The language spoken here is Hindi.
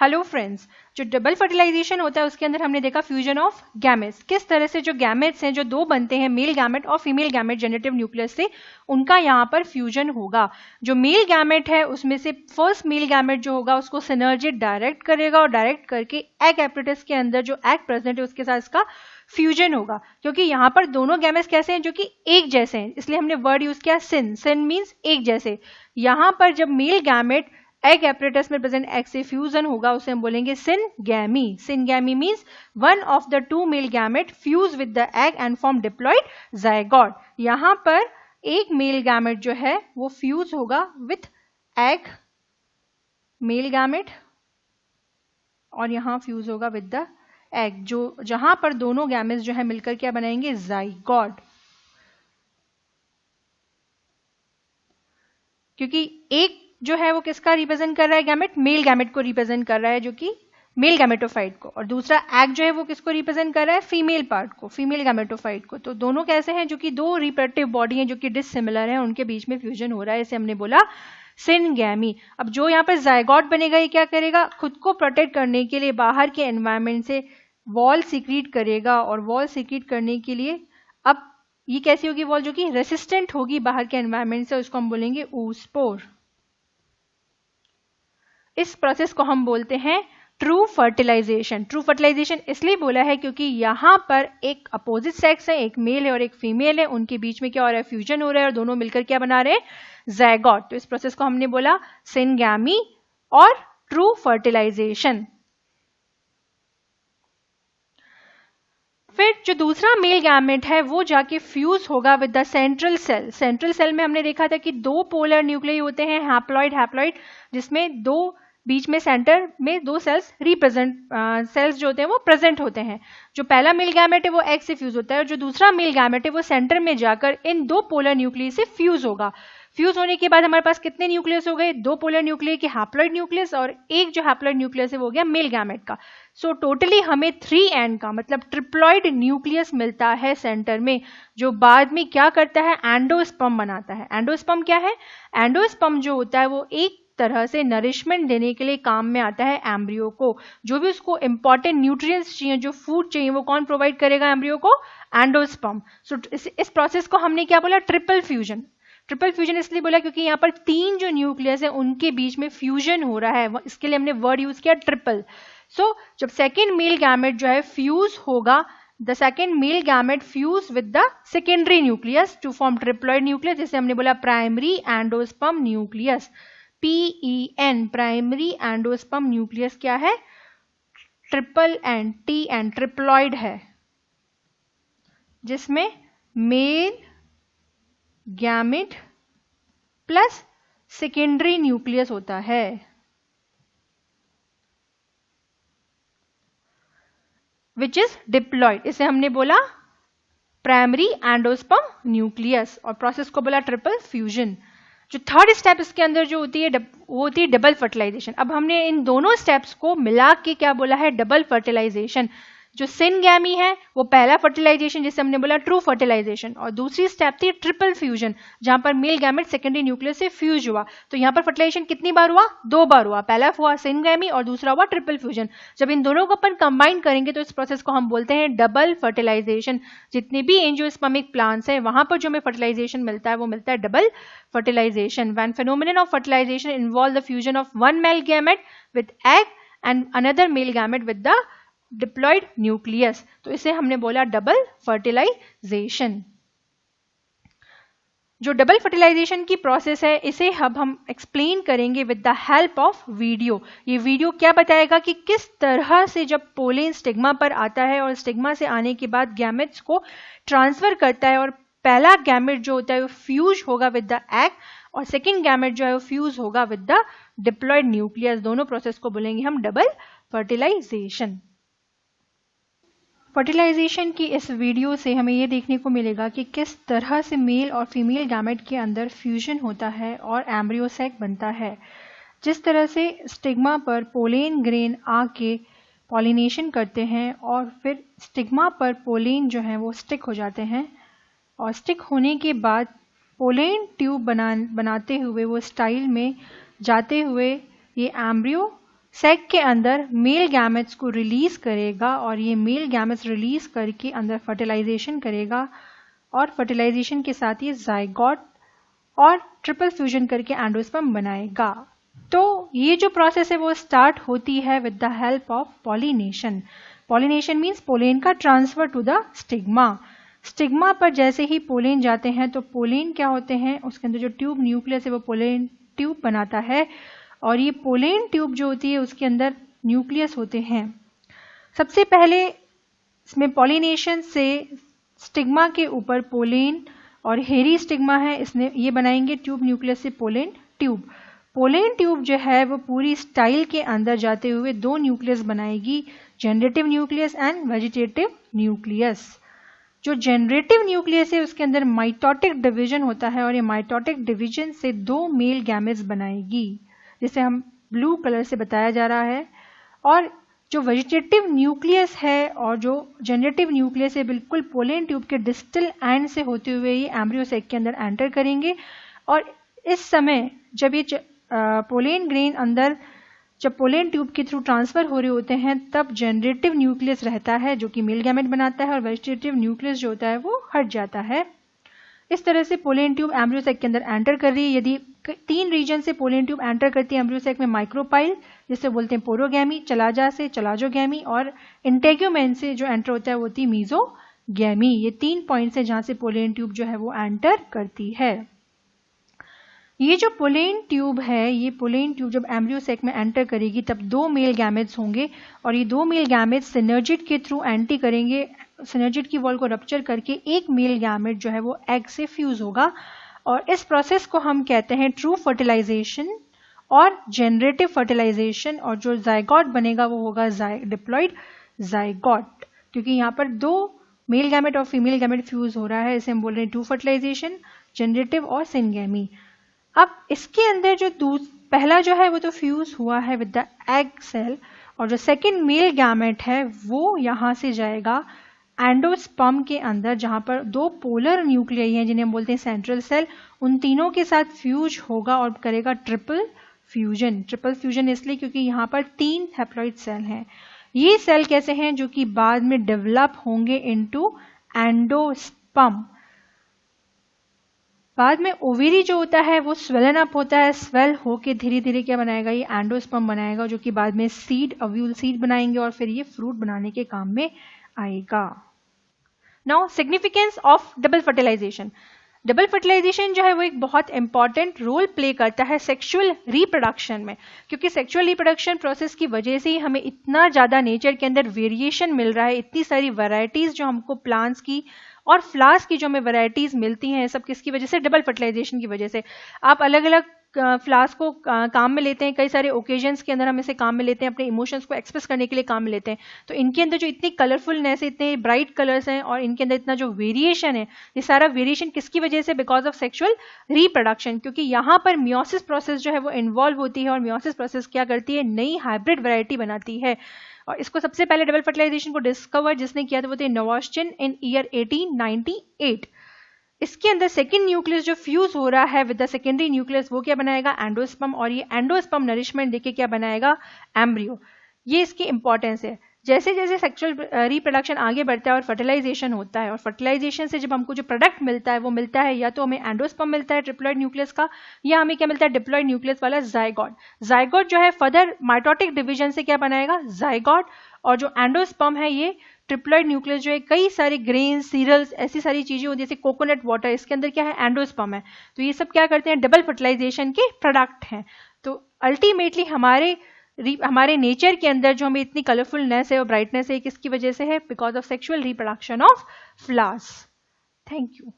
हेलो फ्रेंड्स, जो डबल फर्टिलाइजेशन होता है उसके अंदर हमने देखा फ्यूजन ऑफ गैमेट्स। किस तरह से जो गैमेट्स हैं जो दो बनते हैं, मेल गैमेट और फीमेल गैमेट जेनेटिव न्यूक्लियस से, उनका यहाँ पर फ्यूजन होगा। जो मेल गैमेट है उसमें से फर्स्ट मेल गैमेट जो होगा उसको सिनर्जी डायरेक्ट करेगा और डायरेक्ट करके एग एपरेटस के अंदर जो एग प्रेजेंट है उसके साथ इसका फ्यूजन होगा। क्योंकि यहाँ पर दोनों गैमेट्स कैसे हैं, जो कि एक जैसे हैं, इसलिए हमने वर्ड यूज किया सिन। सिन मीन्स एक जैसे। यहाँ पर जब मेल गैमेट एग एपरेटस में प्रेजेंट एग से फ्यूजन होगा उसे हम बोलेंगे syngamy. Syngamy means one of the two mail gamete fuse with the egg and form diploid zygote. यहाँ पर एक मेल गैमेट जो है वो फ्यूज होगा विथ एग मेल गैमेट और यहाँ फ्यूज होगा विद द एग, जो जहां पर दोनों गैमेट्स जो है मिलकर क्या बनाएंगे, जाइगोट। क्योंकि एक जो है वो किसका रिप्रेजेंट कर रहा है, गैमेट, मेल गैमेट को रिप्रेजेंट कर रहा है, जो कि मेल गैमेटोफाइट को, और दूसरा एग जो है वो किसको रिप्रेजेंट कर रहा है, फीमेल पार्ट को, फीमेल गैमेटोफाइट को। तो दोनों कैसे हैं, जो कि दो रिप्रोडक्टिव बॉडी हैं जो कि डिसिमिलर हैं, उनके बीच में फ्यूजन हो रहा है, इसे हमने बोला सिनगैमी। अब जो यहाँ पर जायगोट बनेगा ये क्या करेगा, खुद को प्रोटेक्ट करने के लिए बाहर के एनवायरमेंट से वॉल सीक्रेट करेगा, और वॉल सीक्रेट करने के लिए अब ये कैसी होगी वॉल, जो कि रेसिस्टेंट होगी बाहर के एनवायरमेंट से, उसको हम बोलेंगे oospore। इस प्रोसेस को हम बोलते हैं ट्रू फर्टिलाइजेशन। ट्रू फर्टिलाइजेशन इसलिए बोला है क्योंकि यहाँ पर एक अपोजिट सेक्स है, एक मेल है और एक फीमेल है, उनके बीच में क्या हो रहा है, फ्यूजन हो रहा है, और दोनों मिलकर क्या बना रहे हैं, जायगोट। तो इस प्रोसेस को हमने बोला सिनगैमी और ट्रू फर्टिलाइजेशन। फिर जो दूसरा मेल गैमेट है वो जाके फ्यूज होगा with the central cell. Central cell में हमने देखा था कि दो पोलर न्यूक्लियाई होते हैं, हैप्लॉइड हैप्लॉइड, जिसमें दो बीच में सेंटर में दो सेल्स सेल्स जो होते हैं वो प्रेजेंट होते हैं। जो पहला मेल गैमेट है वो एग से फ्यूज होता है, और जो दूसरा मेल गैमेट है वो सेंटर में जाकर इन दो पोलर न्यूक्लियस से फ्यूज होगा। फ्यूज होने के बाद हमारे पास कितने न्यूक्लियस हो गए, दो पोलर न्यूक्लियस के हैप्लॉइड न्यूक्लियस, और एक जो हैप्लॉइड न्यूक्लियस है वो हो गया मेल गैमेट का। सो टोटली हमें 3N का मतलब ट्रिप्लॉइड न्यूक्लियस मिलता है सेंटर में, जो बाद में क्या करता है, एंडोस्पर्म बनाता है। एंडोस्पर्म क्या है, एंडोस्पर्म जो होता है वो एक तरह से नरिशमेंट देने के लिए काम में आता है एम्ब्रियो को। जो भी उसको इंपॉर्टेंट न्यूट्रिएंट्स चाहिए, जो फूड चाहिए, वो कौन प्रोवाइड करेगा एम्ब्रियो को, एंडोस्पर्म। सो इस प्रोसेस को हमने क्या बोला, ट्रिपल फ्यूजन। ट्रिपल फ्यूजन इसलिए बोला क्योंकि यहाँ पर तीन जो न्यूक्लियस है उनके बीच में फ्यूजन हो रहा है, इसके लिए हमने वर्ड यूज किया ट्रिपल। सो जब सेकेंड मेल गैमेट जो है फ्यूज होगा, the second male gamete fuse with the secondary nucleus to form triploid nucleus, जिसे हमने बोला primary endosperm nucleus, PEN, primary endosperm nucleus क्या है, ट्रिपल एन, TN ट्रिप्लॉइड है, जिसमें male gamete plus secondary nucleus होता है। विच इज डिप्लॉइड, इसे हमने बोला प्राइमरी एंडोस्पर्म न्यूक्लियस, और प्रोसेस को बोला ट्रिपल फ्यूजन। जो थर्ड स्टेप इसके अंदर जो होती है वो होती है डबल फर्टिलाइजेशन। अब हमने इन दोनों स्टेप्स को मिला के क्या बोला है, डबल फर्टिलाइजेशन। जो सिनगैमी है वो पहला फर्टिलाइजेशन जिसे हमने बोला ट्रू फर्टिलाइजेशन, और दूसरी स्टेप थी ट्रिपल फ्यूजन, जहां पर मेल गैमेट सेकेंडरी न्यूक्लियस से फ्यूज हुआ। तो यहाँ पर फर्टिलाइजेशन कितनी बार हुआ, दो बार हुआ, पहला हुआ सिनगैमी और दूसरा हुआ ट्रिपल फ्यूजन। जब इन दोनों को अपन कंबाइन करेंगे तो इस प्रोसेस को हम बोलते हैं डबल फर्टिलाइजेशन। जितने भी एंजियोस्पर्मिक प्लांट्स हैं वहां पर जो हमें फर्टिलाइजेशन मिलता है वो मिलता है double fertilization. When phenomenon of fertilization involve the fusion of one male gamete with egg and another male gamete with the diploid nucleus, तो इसे हमने बोला डबल फर्टिलाइजेशन। जो डबल फर्टिलाइजेशन की प्रोसेस है इसे अब हम एक्सप्लेन करेंगे with the help of video. ये वीडियो क्या बताएगा कि किस तरह से जब पोलेन स्टिग्मा पर आता है और स्टिग्मा से आने के बाद गैमेट्स को ट्रांसफर करता है, और पहला गैमेट जो होता है वो फ्यूज होगा विद द एग, और सेकेंड गैमेट जो है वो फ्यूज होगा विद द डिप्लॉइड न्यूक्लियस। दोनों प्रोसेस को बोलेंगे हम डबल फर्टिलाइजेशन। फर्टिलाइजेशन की इस वीडियो से हमें ये देखने को मिलेगा कि किस तरह से मेल और फीमेल गैमेट के अंदर फ्यूजन होता है और एम्ब्रियो सैक बनता है। जिस तरह से स्टिग्मा पर पोलेन ग्रेन आके पॉलिनेशन करते हैं और फिर स्टिग्मा पर पोलेन जो है वो स्टिक हो जाते हैं, और स्टिक होने के बाद पोलेन ट्यूब बनाते हुए वो स्टाइल में जाते हुए ये एम्ब्रियो सेक के अंदर मेल गैमेट्स को रिलीज करेगा और ये मेल गैमेट्स रिलीज करके अंदर फर्टिलाइजेशन करेगा और फर्टिलाइजेशन के साथ ये जाइगोट और ट्रिपल फ्यूजन करके एंडोस्पर्म बनाएगा। तो ये जो प्रोसेस है वो स्टार्ट होती है with the help of pollination. Pollination means pollen का transfer to the stigma. Stigma पर जैसे ही पोलेन जाते हैं तो पोलेन क्या होते हैं, उसके अंदर जो ट्यूब न्यूक्लियस है वो पोलेन ट्यूब बनाता है और ये पोलेन ट्यूब जो होती है उसके अंदर न्यूक्लियस होते हैं। सबसे पहले इसमें पॉलिनेशन से स्टिग्मा के ऊपर पोलेन और हेरी स्टिग्मा है, इसने ये बनाएंगे ट्यूब न्यूक्लियस से पोलेन ट्यूब। पोलेन ट्यूब जो है वो पूरी स्टाइल के अंदर जाते हुए दो न्यूक्लियस बनाएगी, generative nucleus and vegetative nucleus. जो जनरेटिव न्यूक्लियस है उसके अंदर माइटोटिक डिवीजन होता है और ये माइटोटिक डिवीजन से दो मेल गैमेट्स बनाएगी, जिसे हम ब्लू कलर से बताया जा रहा है। और जो वेजिटेटिव न्यूक्लियस है और जो जनरेटिव न्यूक्लियस है बिल्कुल पोलेन ट्यूब के डिस्टल एंड से होते हुए ये एम्ब्रियो सैक के अंदर एंटर करेंगे। और इस समय जब ये पोलेन ग्रेन अंदर जब पोलेन ट्यूब के थ्रू ट्रांसफर हो रहे होते हैं तब जनरेटिव न्यूक्लियस रहता है जो कि मेल गैमेट बनाता है और वेजिटेटिव न्यूक्लियस जो होता है वो हट जाता है। इस तरह से पोलेन ट्यूब एम्ब्रियो सैक के अंदर एंटर कर रही है। यदि 3 रीजन से पोलेन ट्यूब एंटर करती है एम्ब्रियो सैक में, माइक्रोपाइल जिसे बोलते हैं पोरोगैमी, चलाजा से चलाजोगैमी और इंटेग्यूमेन से जो एंटर होता है वो होती है मीजोगैमी। ये 3 पॉइंट्स है जहां से पोलेन ट्यूब जो है वो एंटर करती है। ये जो पोलेन ट्यूब है, ये पोलेन ट्यूब जब एम्ब्रियो सैक में एंटर करेगी तब 2 मेल गैमेट्स होंगे और ये 2 मेल गैमेट्स सिनर्जिड के थ्रू एंटी करेंगे। सिनर्जिड की वॉल को रप्चर करके एक मेल गैमेट जो है वो एग से फ्यूज होगा और इस प्रोसेस को हम कहते हैं ट्रू फर्टिलाइजेशन और जनरेटिव फर्टिलाइजेशन। और जो जाइगोट बनेगा वो होगा डिप्लॉइड जाइगोट, क्योंकि यहाँ पर 2 मेल गैमेट और फीमेल गैमेट फ्यूज हो रहा है, इसे हम बोल रहे हैं ट्रू फर्टिलाइजेशन, जनरेटिव और सिनगैमी। अब इसके अंदर जो पहला जो है वो तो फ्यूज हुआ है विद द एग सेल और जो सेकेंड मेल गैमेट है वो यहाँ से जाएगा एंडोस्पर्म के अंदर, जहां पर 2 पोलर न्यूक्लियाई हैं जिन्हें हम बोलते हैं सेंट्रल सेल, उन तीनों के साथ फ्यूज होगा और करेगा ट्रिपल फ्यूजन। ट्रिपल फ्यूजन इसलिए क्योंकि यहाँ पर 3 हैप्लॉइड सेल हैं। ये सेल कैसे हैं, जो कि बाद में डेवलप होंगे इनटू एंडोस्पर्म। बाद में ओवेरी जो होता है वो स्वेलन अप होता है, स्वेल होके धीरे धीरे क्या बनाएगा, ये एंडोस्पर्म बनाएगा जो कि बाद में सीड, ओव्यूल सीड बनाएंगे और फिर ये फ्रूट बनाने के काम में आएगा। Now significance of double fertilization. Double fertilization जो है वो एक बहुत इंपॉर्टेंट रोल प्ले करता है सेक्सुअल रिप्रोडक्शन में, क्योंकि सेक्सुअल रिप्रोडक्शन प्रोसेस की वजह से ही हमें इतना ज़्यादा नेचर के अंदर वेरिएशन मिल रहा है, इतनी सारी वैरायटीज़ जो हमको प्लांट्स की और फ्लावर्स की जो हमें वैरायटीज़ मिलती हैं, सब किसकी वजह से, डबल फर्टिलाइजेशन की वजह से। आप अलग अलग फ्लावर्स को काम में लेते हैं, कई सारे ओकेजन्स के अंदर हम इसे काम में लेते हैं, अपने इमोशंस को एक्सप्रेस करने के लिए काम में लेते हैं। तो इनके अंदर जो इतनी कलरफुलनेस है, इतने ब्राइट कलर्स हैं और इनके अंदर इतना जो वेरिएशन है, ये सारा वेरिएशन किसकी वजह से, बिकॉज ऑफ सेक्सुअल रिप्रोडक्शन। क्योंकि यहाँ पर मियोसिस प्रोसेस जो है वो इन्वॉल्व होती है और मियोसिस प्रोसेस क्या करती है, नई हाइब्रिड वैरायटी बनाती है। और इसको सबसे पहले डबल फर्टिलाइजेशन को डिस्कवर जिसने किया था वो थे नोवास्टिन इन ईयर 1898। इसके अंदर सेकेंड न्यूक्लियस जो फ्यूज हो रहा है विद द सेकेंडरी न्यूक्लियस वो क्या बनाएगा, एंडोस्पर्म, और ये एंडोस्पर्म नरिशमेंट देके क्या बनाएगा, एम्ब्रियो। ये इसकी इंपॉर्टेंस है। जैसे जैसे सेक्सुअल रिप्रोडक्शन आगे बढ़ता है और फर्टिलाइजेशन होता है, और फर्टिलाइजेशन से जब हमको जो प्रोडक्ट मिलता है वो मिलता है या तो हमें एंडोस्पर्म मिलता है ट्रिप्लॉइड न्यूक्लियस का, या हमें क्या मिलता है, डिप्लॉइड न्यूक्लियस वाला जाइगोट। जाइगोट जो है फर्दर माइटोटिक डिवीजन से क्या बनाएगा, जाइगोट। और जो एंडोस्पर्म है ये ट्रिप्लॉइड न्यूक्लियस जो है, कई सारे ग्रेन, सीरियल्स, ऐसी सारी चीजें होती है जैसे कोकोनट वाटर, इसके अंदर क्या है, एंडोस्पर्म है। तो ये सब क्या करते हैं, डबल फर्टिलाइजेशन के प्रोडक्ट हैं। तो अल्टीमेटली हमारे नेचर के अंदर जो हमें इतनी कलरफुलनेस है और ब्राइटनेस है, किसकी वजह से है, because of sexual reproduction of flowers. Thank you.